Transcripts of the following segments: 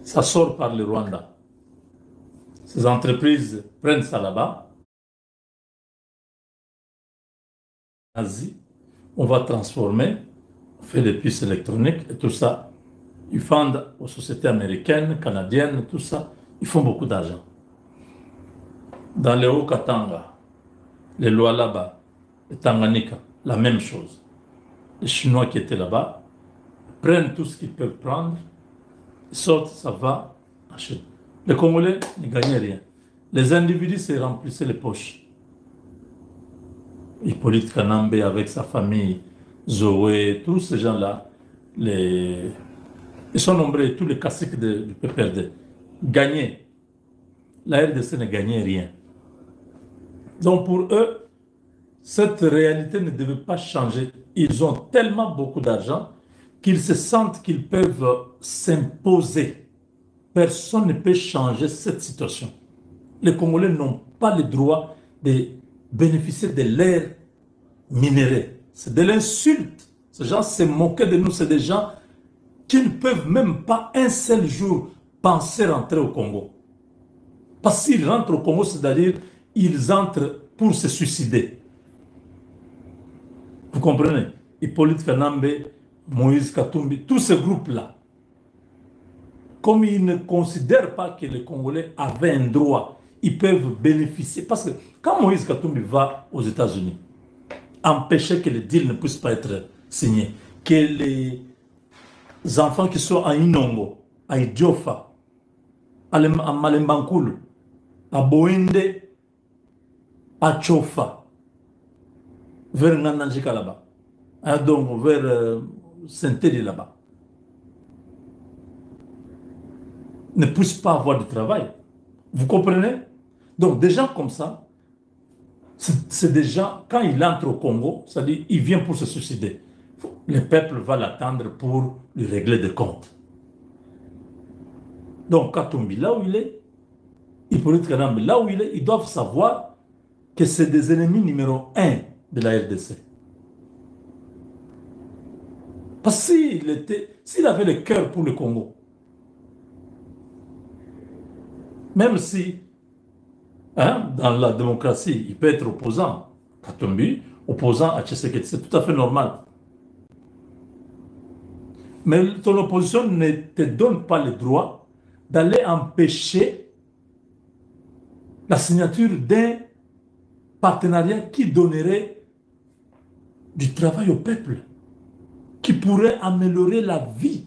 ça sort par le Rwanda. Ces entreprises prennent ça là-bas. Asie, on va transformer, on fait des puces électroniques et tout ça. Ils vendent aux sociétés américaines, canadiennes, tout ça. Ils font beaucoup d'argent. Dans les Haut-Katanga, les Lualaba, les Tanganyika, la même chose. Les Chinois qui étaient là-bas prennent tout ce qu'ils peuvent prendre, sortent, ça va acheter. Les Congolais ne gagnaient rien. Les individus se remplissaient les poches. Hippolyte Kanambe avec sa famille, Zoé, tous ces gens-là, ils sont nombreux, tous les caciques du PPRD, gagnaient. La RDC ne gagnait rien. Donc pour eux, cette réalité ne devait pas changer. Ils ont tellement beaucoup d'argent qu'ils se sentent qu'ils peuvent s'imposer. Personne ne peut changer cette situation. Les Congolais n'ont pas le droit de bénéficier de l'air minéré. C'est de l'insulte. Ces gens se moquaient de nous. C'est des gens qui ne peuvent même pas un seul jour penser rentrer au Congo. Parce qu'ils rentrent au Congo, c'est-à-dire ils entrent pour se suicider. Vous comprenez? Hippolyte Kanambe, Moïse Katumbi, tous ces groupes-là, comme ils ne considèrent pas que les Congolais avaient un droit, ils peuvent bénéficier. Parce que quand Moïse Katumbi va aux États-Unis, empêcher que le deal ne puisse pas être signé, que les enfants qui sont à Inongo, à Idiofa, à Malembankulu, à Boende, à Chofa, vers Nananjika là-bas, donc vers Saint-Élie là-bas, ne puissent pas avoir de travail. Vous comprenez? Donc des gens comme ça, c'est des gens, quand il entre au Congo, c'est-à-dire il vient pour se suicider. Le peuple va l'attendre pour lui régler des comptes. Donc Katumbi, là où il est, Hippolyte Kanambe, là où il est, ils doivent savoir que c'est des ennemis numéro 1 de la RDC. Parce s'il avait le cœur pour le Congo, même si dans la démocratie, il peut être opposant, Katumbi, opposant à Tshisekedi, c'est tout à fait normal. Mais ton opposition ne te donne pas le droit d'aller empêcher la signature d'un partenariat qui donnerait du travail au peuple, qui pourrait améliorer la vie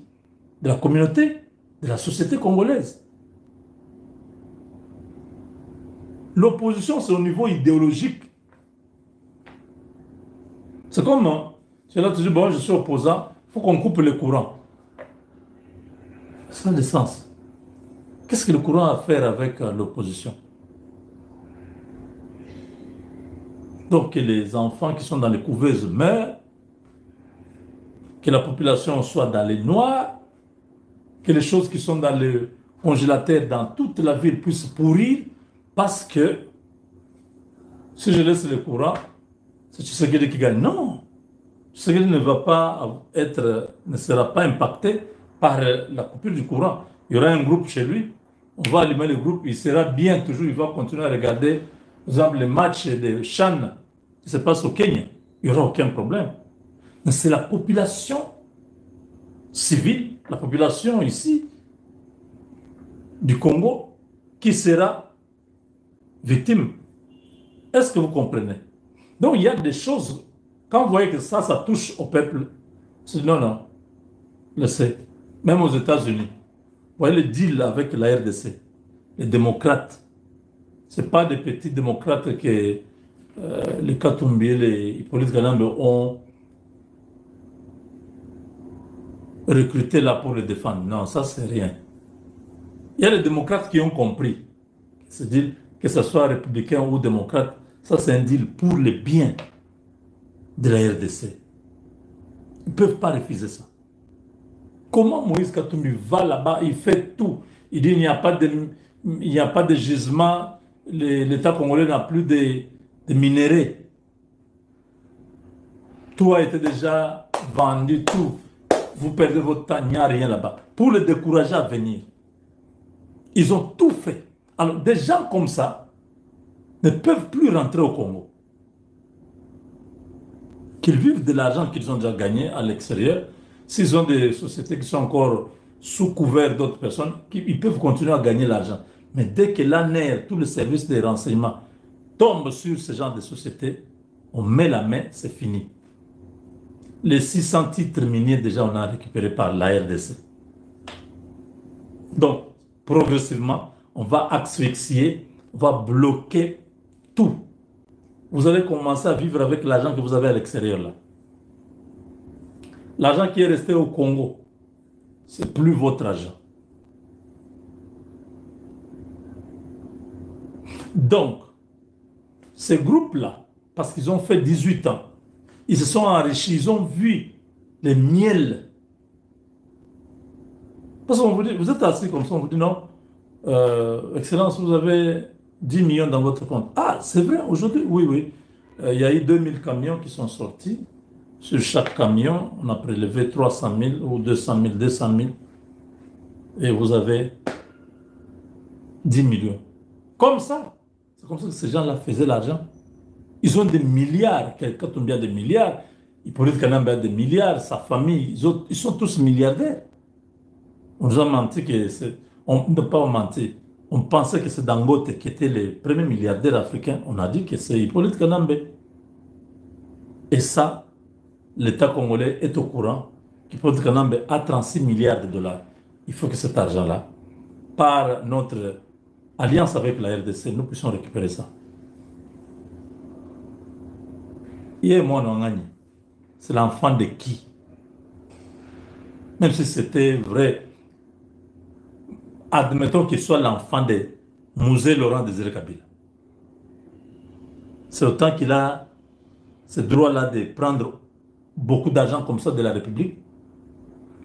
de la communauté, de la société congolaise. L'opposition, c'est au niveau idéologique. C'est comme, c'est là tu dis, bon, je suis opposant, il faut qu'on coupe le courant. Ça n'a de sens. Qu'est-ce que le courant a à faire avec l'opposition? Donc, que les enfants qui sont dans les couveuses meurent, que la population soit dans les noirs, que les choses qui sont dans le congélateur dans toute la ville puissent pourrir, parce que si je laisse le courant, c'est Tshisekedi qui gagne. Non, Tshisekedi ne sera pas impacté par la coupure du courant. Il y aura un groupe chez lui, on va allumer le groupe, il sera bien toujours, il va continuer à regarder, par exemple, les matchs de Chan qui se passent au Kenya. Il n'y aura aucun problème. Mais c'est la population civile, la population ici, du Congo, qui sera victime. Est-ce que vous comprenez? Donc il y a des choses, quand vous voyez que ça touche au peuple, c'est non, non, laissez. Même aux États-Unis, vous voyez le deal avec la RDC, les démocrates, ce n'est pas des petits démocrates que les Katumbi et les Hippolyte Kanambe ont recruté là pour les défendre. Non, ça c'est rien. Il y a les démocrates qui ont compris, c'est-à-dire que ce soit républicain ou démocrate, ça c'est un deal pour le bien de la RDC. Ils ne peuvent pas refuser ça. Comment Moïse Katumbi va là-bas, il fait tout. Il dit il n'y a pas de gisement, l'État congolais n'a plus de minéraux. Tout a été déjà vendu, tout. vous perdez votre temps, il n'y a rien là-bas. Pour les décourager à venir. Ils ont tout fait. Alors, des gens comme ça ne peuvent plus rentrer au Congo. Qu'ils vivent de l'argent qu'ils ont déjà gagné à l'extérieur. S'ils ont des sociétés qui sont encore sous couvert d'autres personnes, ils peuvent continuer à gagner l'argent. Mais dès que l'ANER, tout le service des renseignements, tombe sur ce genre de sociétés, on met la main, c'est fini. Les 600 titres miniers, déjà, on a récupéré par la RDC. Donc, progressivement, on va asphyxier, on va bloquer tout. Vous allez commencer à vivre avec l'argent que vous avez à l'extérieur, là. L'argent qui est resté au Congo, c'est plus votre argent. Donc, ces groupes-là, parce qu'ils ont fait 18 ans, ils se sont enrichis, ils ont vu les miels. Parce qu'on vous dit, vous êtes assis comme ça, on vous dit non, Excellence, vous avez 10 millions dans votre compte. Ah, c'est vrai, aujourd'hui, oui, oui. Il y a eu 2000 camions qui sont sortis. Sur chaque camion, on a prélevé 300 000 ou 200 000, 200 000. Et vous avez 10 millions. Comme ça. C'est comme ça que ces gens-là faisaient l'argent. Ils ont des milliards. Quand on dit des milliards, Hippolyte Kanambe a des milliards, sa famille, ils sont tous milliardaires. On nous a menti que c'est... On ne peut pas mentir. On pensait que c'est Dangote qui était le premier milliardaire africain. On a dit que c'est Hippolyte Kanambe. Et ça, l'État congolais est au courant qu'Hippolyte Kanambe a 36 milliards de dollars. Il faut que cet argent-là, par notre alliance avec la RDC, nous puissions récupérer ça. Et moi, c'est l'enfant de qui? Même si c'était vrai, admettons qu'il soit l'enfant de Musée Laurent Désiré Kabila. C'est autant qu'il a ce droit-là de prendre beaucoup d'argent comme ça de la République.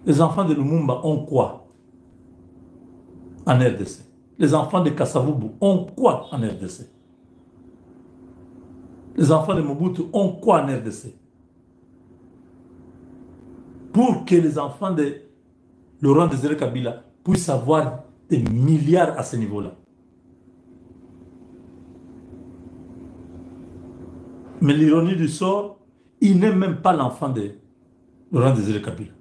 Les enfants de Lumumba ont quoi en RDC? Les enfants de Kassavubu ont quoi en RDC? Les enfants de Mobutu ont quoi en RDC? Pour que les enfants de Laurent Désiré Kabila puissent avoir des milliards à ce niveau-là. Mais l'ironie du sort, il n'est même pas l'enfant de Laurent Désiré Kabila.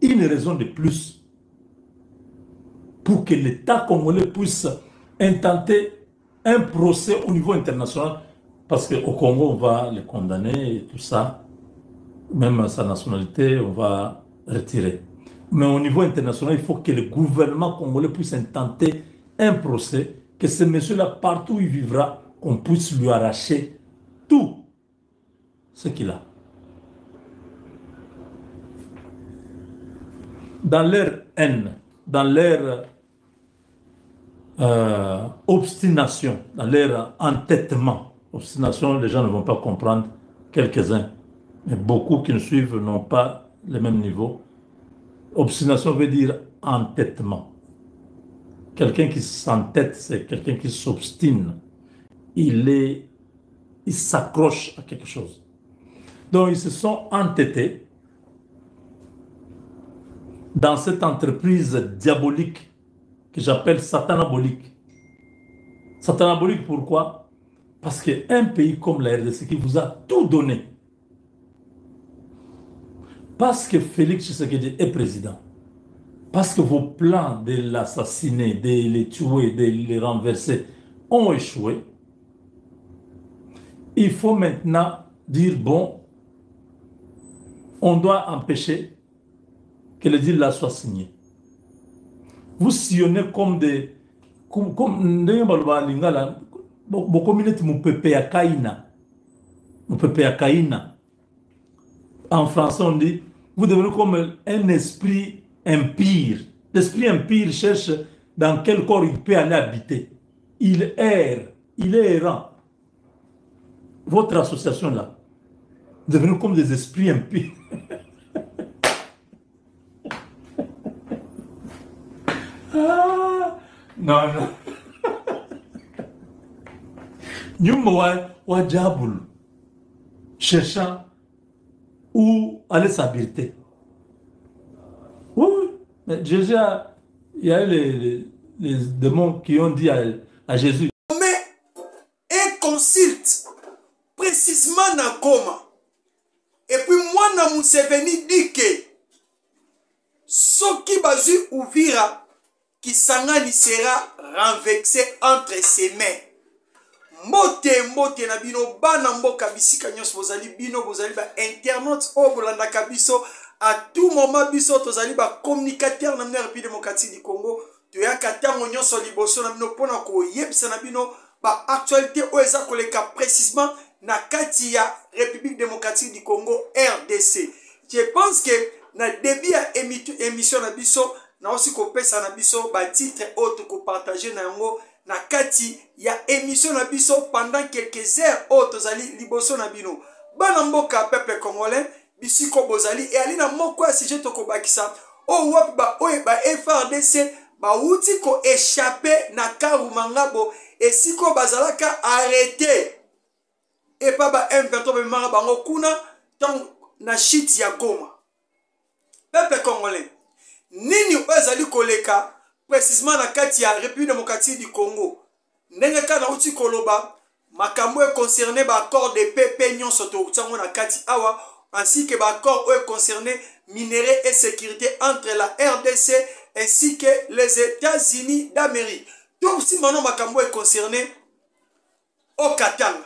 Une raison de plus pour que l'État congolais puisse intenter un procès au niveau international, parce qu'au Congo, on va le condamner et tout ça, même sa nationalité, on va retirer. Mais au niveau international, il faut que le gouvernement congolais puisse intenter un procès, que ce monsieur-là, partout où il vivra, qu'on puisse lui arracher tout ce qu'il a. Dans leur haine, dans leur obstination, dans leur entêtement, obstination, les gens ne vont pas comprendre, quelques-uns, mais beaucoup qui nous suivent n'ont pas le même niveau. Obstination veut dire entêtement. Quelqu'un qui s'entête, c'est quelqu'un qui s'obstine. Il s'accroche à quelque chose. Donc, ils se sont entêtés dans cette entreprise diabolique que j'appelle satanabolique. Satanabolique, pourquoi? Parce qu'un pays comme la RDC qui vous a tout donné, parce que Félix Tshisekedi est président, parce que vos plans de l'assassiner, de les tuer, de les renverser ont échoué, il faut maintenant dire, bon, on doit empêcher que le deal là soit signé. Vous sillonnez comme des... Comme en français, on dit, vous devenez comme un esprit impire. L'esprit impire cherche dans quel corps il peut aller habiter. Il erre, il est errant. Votre association là, vous devenez comme des esprits impires. Non, non. Nous, wa diable, cherchant où aller s'habiter. Mais Jésus, il y a eu les démons qui ont dit à Jésus. Mais un consulte précisément dans Goma. Et puis moi, na Museveni dit que ce qui va ouvrir, qui sangani sera renversé entre ses mains. Mbote na bino bana mboka bisika nyos bozali bino bozali ba internautes o bolanda kabiso à tout moment biso tozali ba communicateur na République démocratique du Congo to ya katango nyos liboso na bino pona ko yebisa na bino ba actualité o eza koleka précisément na kati ya République démocratique du Congo RDC. Je pense que na début ya émission na biso na aussi ko pesa na biso ba titre autre ko partager na yango na kati ya émission na biso pendant quelques heures autres zali liboso na bino bana mboka peuple congolais bisiko bozali et ali na moko ya sujet to ko bakisa o wapi ba FRDC ba uti ko échapper na Karumangabo et siko bazalaka arrêté et pas ba M23 mara bango kuna tant na shit ya Goma. Peuple congolais nini bazali koleka précisément na kati ya République démocratique du Congo ndenge kana uti koloba makambo concerné ba accord de paix nyonso to tsango na kati awa ainsi que ba accord concerné minerais et sécurité entre la RDC ainsi que les États-Unis d'Amérique. Donc si maintenant makambo concerné au Katanga.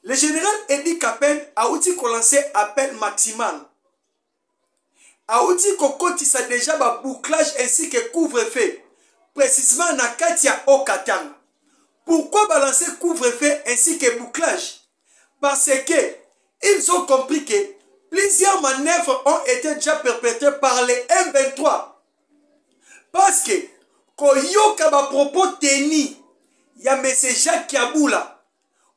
Le général Edi Kapen a outil qu'on lancé appel maximal. A outil qu'on cotise déjà ba bouclage ainsi que couvre-feu. Précisément na Katia au Katanga. Pourquoi balancer couvre-feu ainsi que bouclage? Parce que ils ont compris que plusieurs manœuvres ont été déjà perpétrées par les M23. Parce que koyoka ba propos teni ya M. Jacques Kabila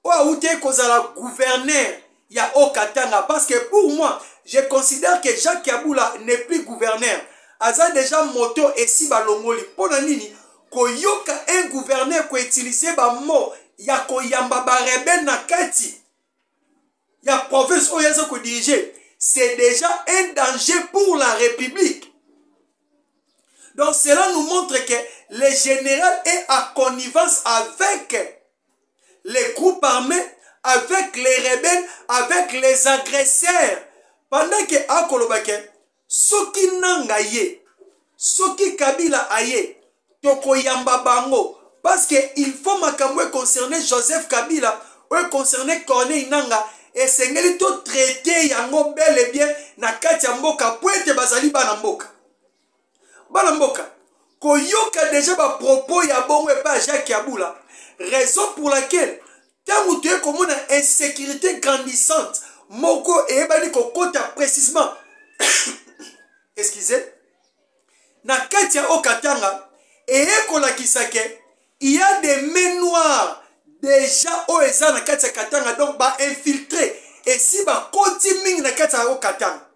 ou a outé kozala gouverneur ya Okatanga. Parce que pour moi, je considère que Jacques Kabila n'est plus gouverneur. Aza déjà moto et si balongoli. Pona nini koyoka un gouverneur ko utiliser ba mot ya koyamba ba rebelle na kati ya province o yaza ko diriger. C'est déjà un danger pour la République. Donc cela nous montre que le général est en connivence avec les groupes armés, avec les rebelles, avec les agresseurs. Pendant que Akolobake, soki nanga ye, soki Kabila aye, toko yamba bango, parce que il faut makamwe concerner Joseph Kabila, ou concerner Corneille Nanga, et sengeli to traiter yango bel et bien na kati ya mboka poete bazali bana mboka. Bana mboka, koyoka déjà ba propos ya bongo et pas Jacques Kabila. Raison pour laquelle, tant que tu es comme une insécurité grandissante, moko et ebali kokota précisément, excusez, na katia Okatanga, et ekola kisake, il y a des mains noires déjà au eza na katia Katanga, donc ba infiltré, et si ba continuing na katia Okatanga.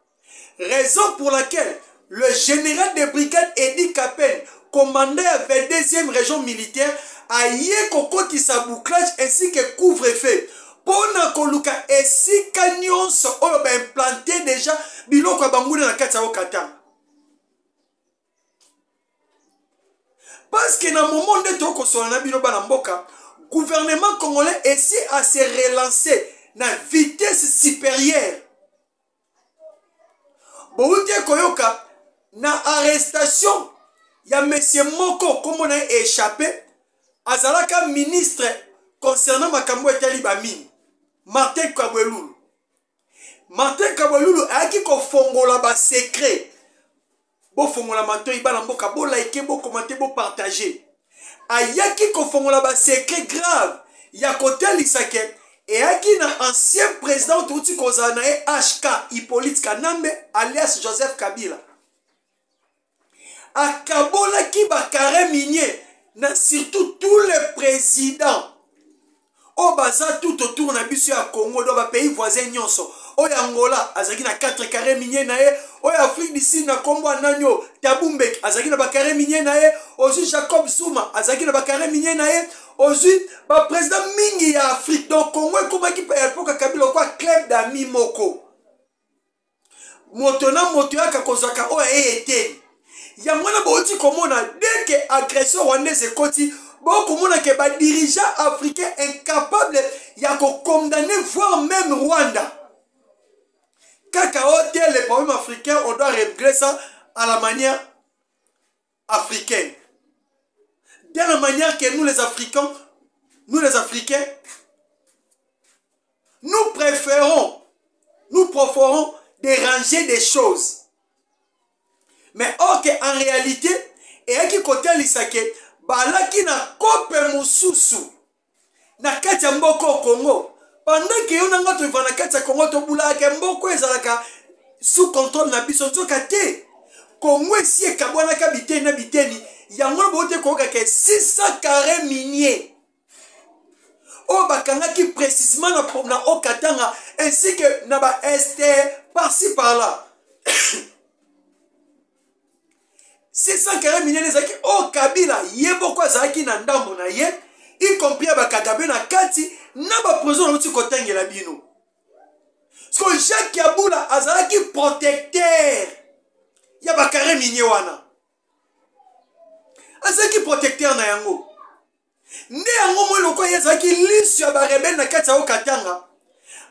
Raison pour laquelle le général de brigade Edi Kapen, commandant la 22e région militaire, a yé kokoti sa bouclage ainsi que couvre-feu. Pona koluka esi kanyonso oyo ba implanté déjà biloko ya banguna na kati ya Okatanga. Parce que na moment de toko solana bino bana mboka, gouvernement congolais essaie à se relancer na vitesse supérieure. Boute koyoka na arrestation ya monsieur Moko comme on a échappé azalaka ministre concernant makambo etali ba mine Martin Kabwelulu. Martin Kabwelulu aki ko fongola ba secret. Bo fongola mato ibala mboka bo like bo commenter bo partager. Ayaki ko fongola ba secret grave ya kotel isake et aki na ancien président Touti Kozana e HK Hippolyte Kanambe alias Joseph Kabila. Akabola ki ba carré minier na surtout tous les présidents au bazar tout autour na biso ya Congo do ba pays voisin nyonso o ya Angola azaki na 4 carrés miniers na ye o ya Afrique du Sud na Kombo Ananyo Tabumbek azaki na ba carrés miniers na ye ozu Jacob Zuma azaki na ba carrés miniers na ye ozu ba président mingi ya Afrique donc Congo ekomaki pa ya poka Kabila kwa club d'amis moko moto na moto ya kakozaka o ya eteni Yamona boti komona dès que agression rwandaise ekoti bon komona que ba dirigeants africains incapables ya ko condamner voire même Rwanda. Kaka hôtel les problèmes africains on doit régler ça à la manière africaine. De la manière que nous les Africains, nous préférons déranger des choses. Mais or que en réalité, et qui côté l'isake, balaki na kope mususu na kati ya mboko Congo. Pendant que yon nga to na kati ya Congo to bula ke mboko ezalaka sous contrôle na biso nzoka te. Congo esi ekabwana ka biteni na biteni, yango bote ko ka 600 carrés miniers. O bakanga ki précisément na Okatanga ainsi que na ba este par-ci par-là. 600 carrés miniers ezaki o Kabila yebo kwa zaki na ndambo na ye y compris ba Kagabe na kati na ba prison na uti kotangela bino. Parce que Jacques Kabila azalaki protecteur ya ba carrés miniers wana. Azalaki protecteur na yango. Nde yango mo loko yazaki lisu ya ba rebelle na kati ya Okatanga.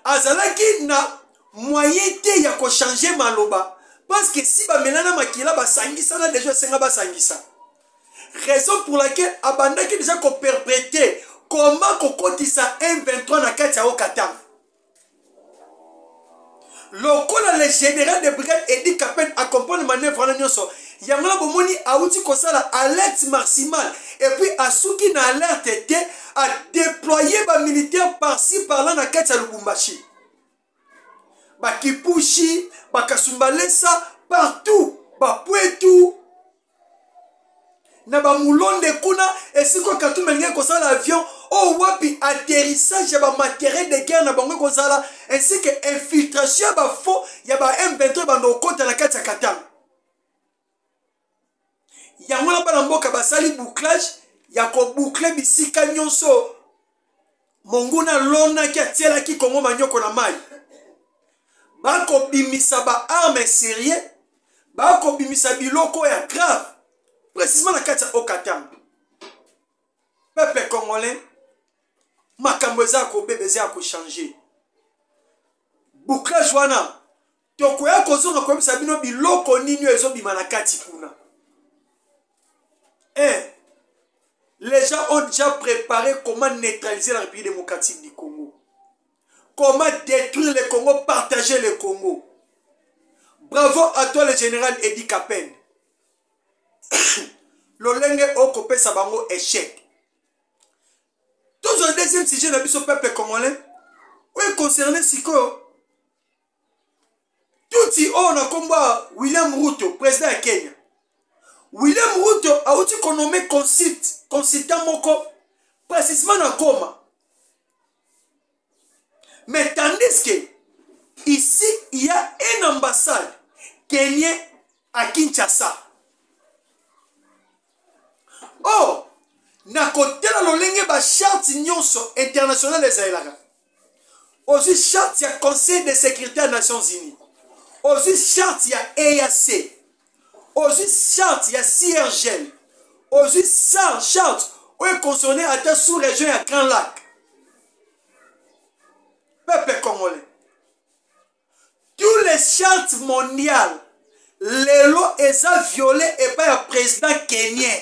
Azalaki na moyen te ya ko changer maloba. Parce que si ba melana makila ba sangisa na déjà senga ba sangisa. Raison pour laquelle abandaki déjà ko perpétrer comment ko kotisa M23 na kati ya Okatanga. Lokola le général de brigade Edi Kapen accompagne manœuvre na nyonso. Yangola bomoni auti kosala alerte maximale et puis asuki na alerte était à déployer ba militaires par-ci par-là na kati ya Lubumbashi. Ba Kipushi, ba Kasumbalesa, partout, ba Pwetu, na ba Mulonde kuna, et si quoi quand tout le monde a l'avion, oh wapi atterrissage ya ba matériel de guerre na bango kozala, ainsi que infiltration ba faux, ya ba M23 ba no kota na kati ya Katanga. Yango na ba mboka ba sali bouclage, ya ko boucler bisika nyonso. Monguna lona ki atiela ki Kongo manyoko na mai. Bako bimisa ba armes sérieux, bako bimisa biloko ya grave, précisément na kati ya Okatanga. Peuple congolais, makambo eza ko bebeze ya ko changer. Bouclage wana, tokoya kozonga ko bimisa bino biloko nini ezo bima na kati kuna. Les gens ont déjà préparé comment neutraliser la République démocratique du Congo. Comment détruire le Congo, partager le Congo. Bravo à toi le général Edi Kapen. L'olenge okopé sabango échec. Tout le deuxième sujet de peuple congolais, oui concerné Siko. Tout si on a combat William Ruto, président de Kenya. William Ruto a aussi nommé consultant moko précisément dans Goma. Mais tandis que ici il y a une ambassade kenyien à Kinshasa. Oh, na côté la lolenge ba charte nyonso internationale les ailaka. Aussi charte ya Conseil de sécurité des Nations Unies. Aussi charte ya EAC. Aussi charte ya CIRGL. Aussi charte où est concerné à ta sous-région à Grand Lac. Peuple congolais. Tous les chartes mondiales, les lois sont violées et par le président kenyan.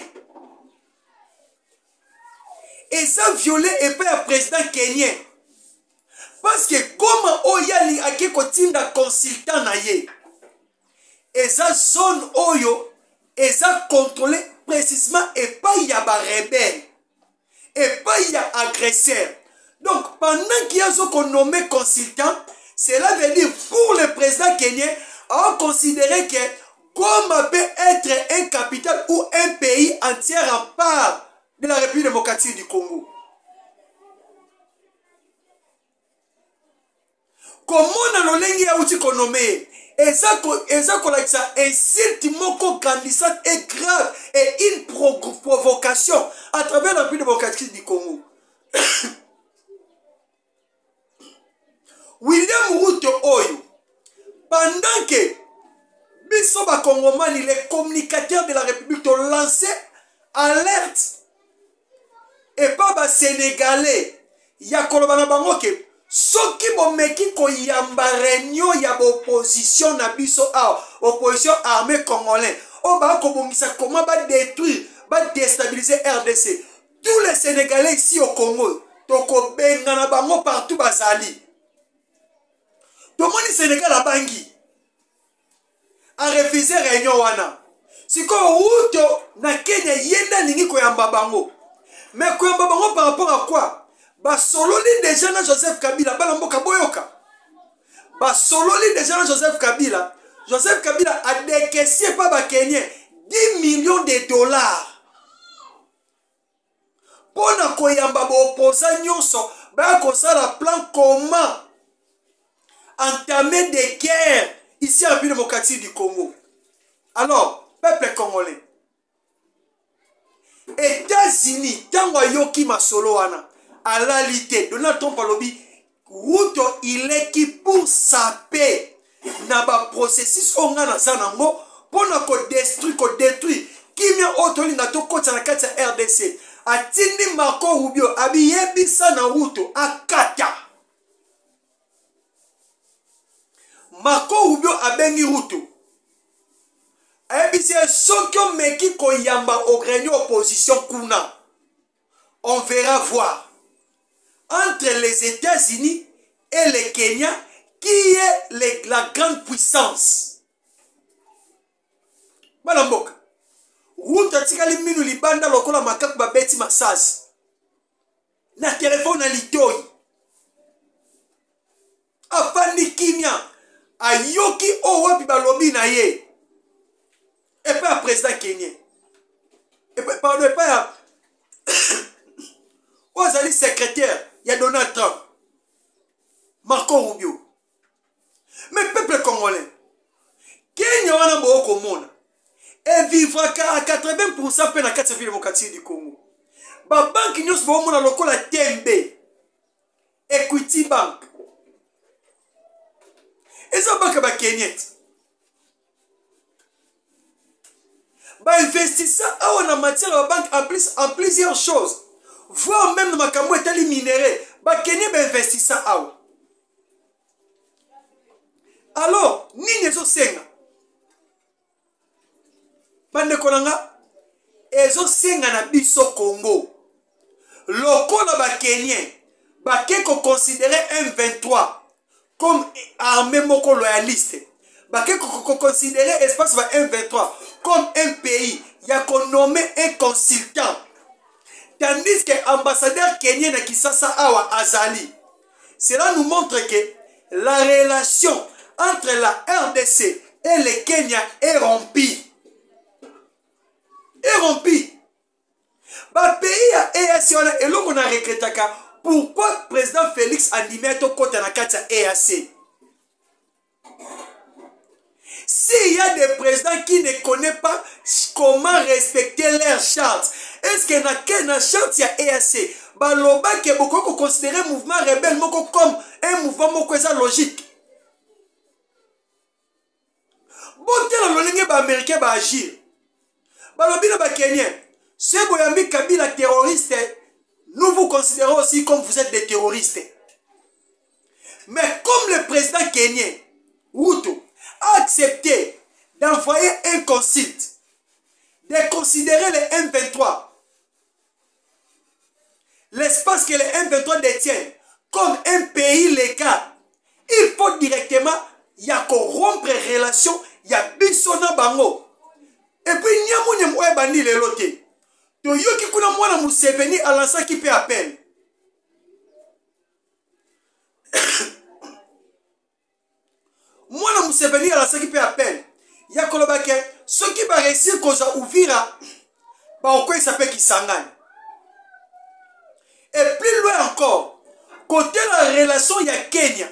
Ils sont violés et par le président kenyan. Parce que comme Oyali a qui da consultant na ye, eza zone oyo eza contrôlé précisément et pas y a ba rebelle et pas y a agresseur. Donc pendant qu'il y a ce qu'on nomme consultant, cela veut dire pour le président kenyan à considérer que Goma peut être un capital ou un pays entier en part de la République démocratique du Congo. Comment on a l'olenge ya uti konomé? Eza kolakisa insulte moko grandissante et grave et une provocation à travers la République démocratique du Congo. William Ruto Oyo, pendant que Biso ba Congomani, les communicateurs de la République ont lancé alerte. Et pas ba Sénégalais. Ya kolobana bango ke soki bomeki ko yamba réunion ya opposition na biso opposition armée congolais. O ba ko bongisa comment ba détruire, ba déstabiliser RDC. Tous les Sénégalais ici au Congo, toko benga na bango partout bazali. Tout le monde Sénégal a bangi. A refusé réunion wana. Si ko wuto na Kenya yenda ningi ko yamba bango. Mais ko yamba bango par rapport à quoi? Ba sololi déjà na Joseph Kabila bala mboka boyoka. Ba sololi déjà na Joseph Kabila. Joseph Kabila a décaissé par ba Kenyan 10 millions de dollars. Pona koyamba bo opposant nyonso ba ko sala plan comment entamer des guerres ici en République démocratique du Congo. Alors, peuple congolais, États-Unis, tango yoki masolo wana, à la réalité, Donald Trump alobi, Ruto il est qui pour saper na ba processus onga na zanango, pona ko détruire, kimia otoli na to kota na kati ya RDC. Atindi Marco Rubio abiyebisa na Ruto akata. Marco Rubio abengi Ruto. Abiyebisa sokyo meki koyamba au réunion opposition kuna. On verra voir. Entre les États-Unis et le Kenya, qui est la grande puissance? Malamboka. Ruto atikali minu libanda lokola makaku babeti masasi. Na telefone na litoi. Afandi kimia. Ayoki owapi balobi na ye. Et pas un président kenyan. Et pas, pardon, pas un secrétaire. Il y a Donald Trump. Marco Rubio. Mais peuple congolais. Kenya wana booko mona. Et vivra à 80% pe na kati ya démocratie du Congo. Ba banki nyos bo mona lokola Tembe. Equity Bank. Eza banque ba Kenyet. Ba investisseur a on a matière la banque en plusieurs choses. Voire même dans makambo etali minéraux. Ba Kenya ba investisseur a. Alors, nini ezo senga? Bande konanga ezo senga na biso Congo. Lokola ba Kenyan ba keko considérer M23 comme armée moko loyaliste. Ba keko considérer espace ba M23 comme un pays ya ko nommer un consultant. Tandis que ambassadeur kenyan na Kinshasa awa azali. Cela nous montre que la relation entre la RDC et le Kenya est rompue. Est rompue. Ba pays ya EAC wana eloko na regretaka pourquoi président Félix Andimé to kota na kati ya EAC. S'il y a des présidents qui ne connaissent pas comment respecter leur charte, est-ce que na charte ya EAC baloba ke boko considérer mouvement rebelle moko comme un mouvement moko eza logique? Botela lolenge ba américain ba agir. Balobi na ba Kenyan, si boyambi Kabila terroriste, nous vous considérons aussi comme vous êtes des terroristes. Mais comme le président kenyan, Ruto, a accepté d'envoyer un consulte, de considérer les M23, l'espace que les M23 détiennent comme un pays légal, il faut directement y a corrompre relation, y a bisona bango. Et puis nyamu oye bandi le lote. To yoki kuna mwana Museveni alansa ki pe appel. Mwana Museveni alansa ki pe appel. Ya koloba ke ceux qui va réussir koza Uvira ba okwe s'appelle Kisangani. Et plus loin encore, côté la relation ya Kenya,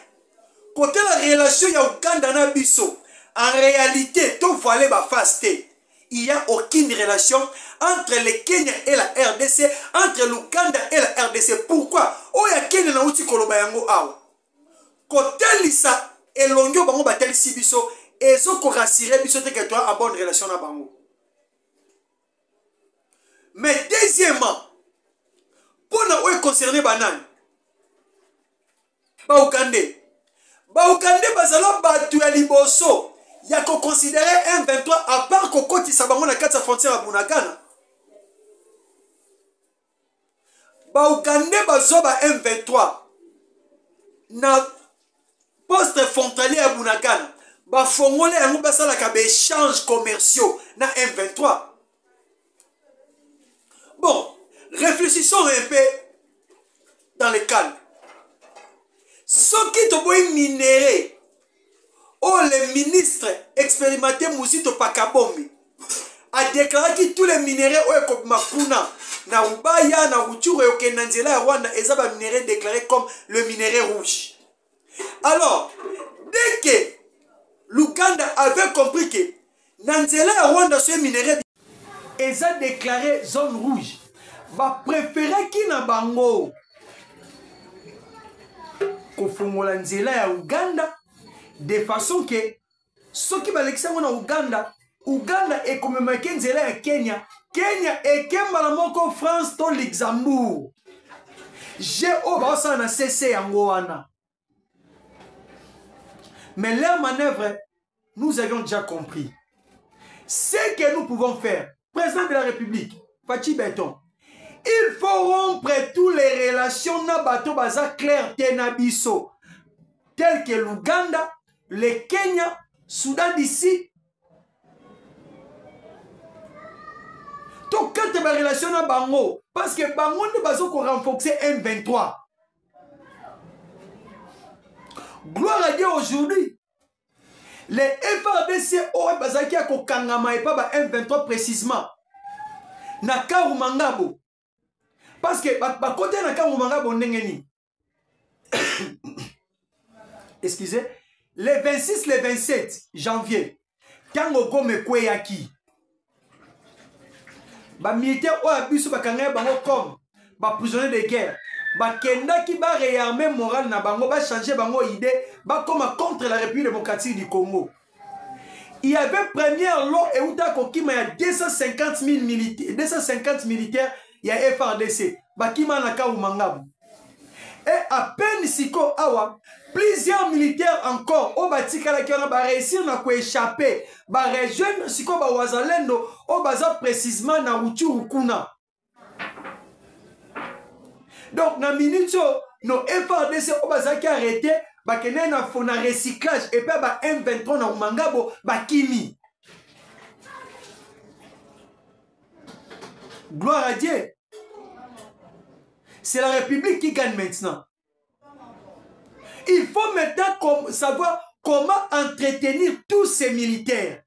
côté la relation ya Uganda na biso, en réalité to voilé ba fasté. Il n'y a aucune relation entre le Kenya et la RDC, entre l'Ouganda et la RDC. Pourquoi? Oya Kenya na uti koloba yango awa. Kotelisa elongyo bango bateli sibiso ezo ko rassurer biso te que toi en bonne relation na bango. Mais deuxièmement, pour na oyo concerné banane ba Ougandais bazala batu ya liboso ya ko considérer M23 à part ko kotisa bango na kati ya frontière ya Bunagana. Ba Ougandais bazoba M23 na poste frontalier ya Bunagana ba fongole yango basala ka ba échanges commerciaux na M23. Bon, réfléchissons un peu dans le calme. Ce qui te voit minérer, oh le ministre expérimenté Mouzito Pakabombi a déclaré que tous les minéraux comme Makuna, na Ubaya, na Ruchuru et Okenanzela Rwanda, ils ont minéré déclaré comme le minerai rouge. Alors, dès que l'Ouganda avait compris que Nanzela Rwanda ce minerai, ils ont déclaré zone rouge. Va préférer qui na bango kofongola nzela ya Uganda de façon que ceux qui balekisa na Uganda est comme nzela ya Kenya et kembala moko France to Luxembourg. J'ai oba na CC yango wana. Mais leur manœuvre, nous avions déjà compris. Ce que nous pouvons faire, président de la République, Fachi Beton, il faut rompre toutes les relations na bato baza clair tenabiso, tels que l'Ouganda, le Kenya, Soudan d'ici. Donc quand tu as une relation na bango, parce que bango ne bazo ko renforcer M23. Gloire à Dieu aujourd'hui. Les FARDC ont bazaki a ko kangama et pas ba M23 précisément. Na Karu Mangabo. Parce que côté na Karu Mangabo ndengeni. Excusez. Le 26, le 27 janvier. Tango Gome Kweyaki. Ba militaire ou abisu ba kangaya bango comme ba prisonnier de guerre. Ba kenda ki ba réarmer moral na bango ba changer bango idée ba comme contre la République démocratique du Congo. Il y avait première lot et où il y a 250 militaires, il y a FARDC. Bakima naka ou mangabu. Et à peine siko awa, plusieurs militaires encore au batikala qui ont réussi à échapper, ba rejoindre siko ba wazalendo au baza précisément na Ruchuru kuna. Donc na minute no FARDC au baza qui arrêté ba kene na fona recyclage et puis ba M23 na Mangabo ba kimi. Gloire à Dieu. C'est la République qui gagne maintenant. Il faut maintenant savoir comment entretenir tous ces militaires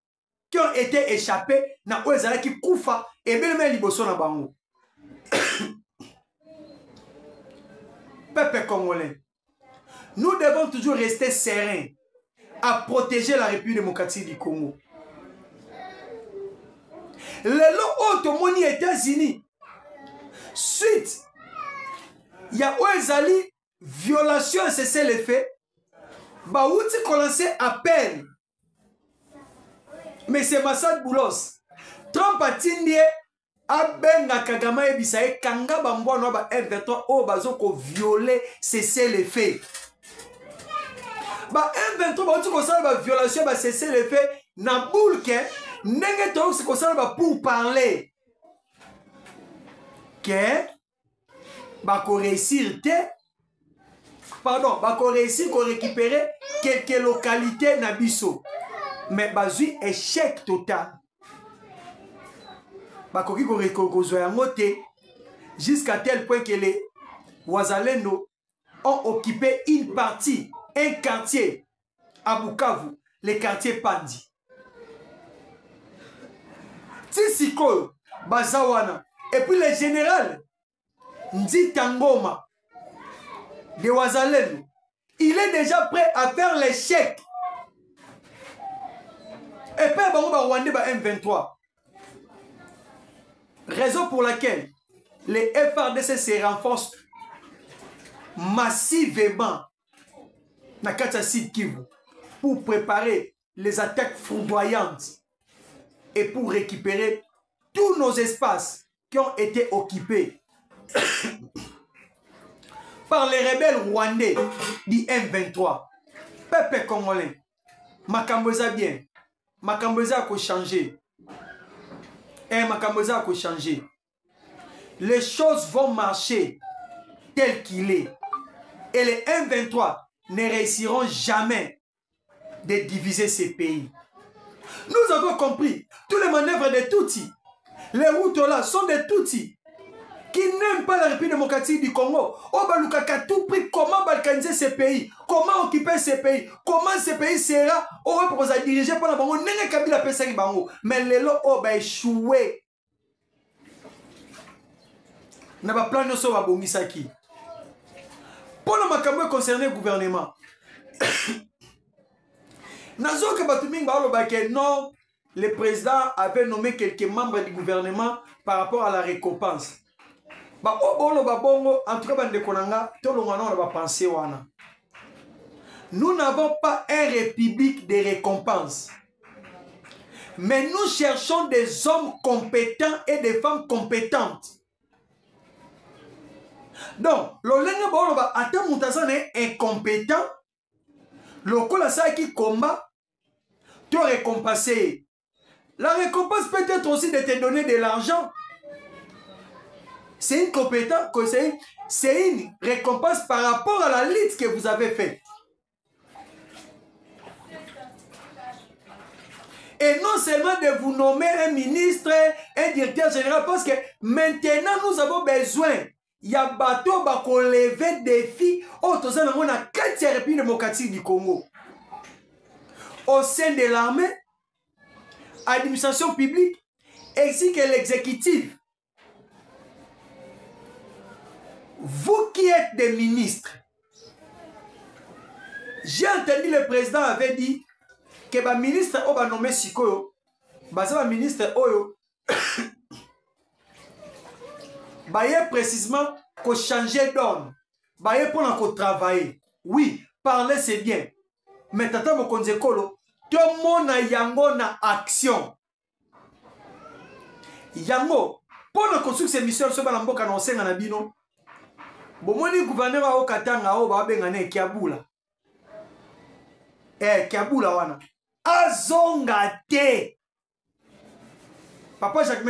qui ont été échappés na Oezala qui koufa et bien même liboso na bango. Peuple congolais. Nous devons toujours rester sereins à protéger la République démocratique du Congo. Les lots automoni États-Unis. Suite, il y a Oezali, violation à cesser les faits. Baouti commencé à peine. Mais c'est Massad Boulos. Trump a tindé à Benga Kagama et Bisaï Kanga Bambo Noba M23 au bazoko violer cesser les faits. Ba M23 baouti commencé à violation ba cesser les faits. Na boulke nenge to se commencé pour parler. Que ba ko réussir ba ko réussir ko récupérer quelques localités na biso. Mais bazui échec total. Ba ko ki ko zoyangote jusqu'à tel point que les Wazalendo ont occupé une partie, un quartier à Bukavu, le quartier Pandi. Tisiko Bazawana et puis le général Ndi Tangoma de Wazalendo, il est déjà prêt à faire l'échec. Et puis Rwanda M23. Raison pour laquelle les FARDC se renforcent massivement dans Katsa Sud Kivu pour préparer les attaques foudroyantes et pour récupérer tous nos espaces qui ont été occupés par les rebelles rwandais du M23. Peuple congolais, Makamboza bien, Makamboza a changé. Makamboza a changé. Les choses vont marcher tel qu'il est. Et les M23 ne réussiront jamais de diviser ces pays. Nous avons compris, tous les manœuvres de Tutsi, les routes là sont des Tutsi qui n'aiment pas la République démocratique du Congo. On va à tout prix comment balkaniser ces pays, comment occuper ces pays, comment ces pays sera pour diriger par la bango. N'est Kabila Pesari bango, mais les lots ont échoué. N'a pas plan de sauver Bongisaki. Pour le makambo concerné le gouvernement. Non, le président avait nommé quelques membres du gouvernement par rapport à la récompense. En tout cas, nous n'avons pas une république de récompense. Mais nous cherchons des hommes compétents et des femmes compétentes. Donc, l'olenge boloba ata mutazana est incompétent. Le colossal qui combat, te récompenser. La récompense peut être aussi de te donner de l'argent. C'est une compétence, c'est une récompense par rapport à la lutte que vous avez faite. Et non seulement de vous nommer un ministre, un directeur général, parce que maintenant nous avons besoin. Il y a bateau qui lever des défis au sein de la République démocratique du Congo. Au sein de l'armée, administration publique, ainsi que l'exécutif. Vous qui êtes des ministres, j'ai entendu le président avait dit que le ministre va nommer Sikoyo, le ministre Oyo, précisément qu'on changer d'ordre, pour travailler. Oui, parler c'est bien. Mais tata mokonzekolo, tout le monde a yango na action. Yango, pour la construction de cette mission, ce que nous avons na bino. Bomoni gouverneur a okatanga o ba bengane Kiabula. Kiabula wana. Azonga te. Papa Jacques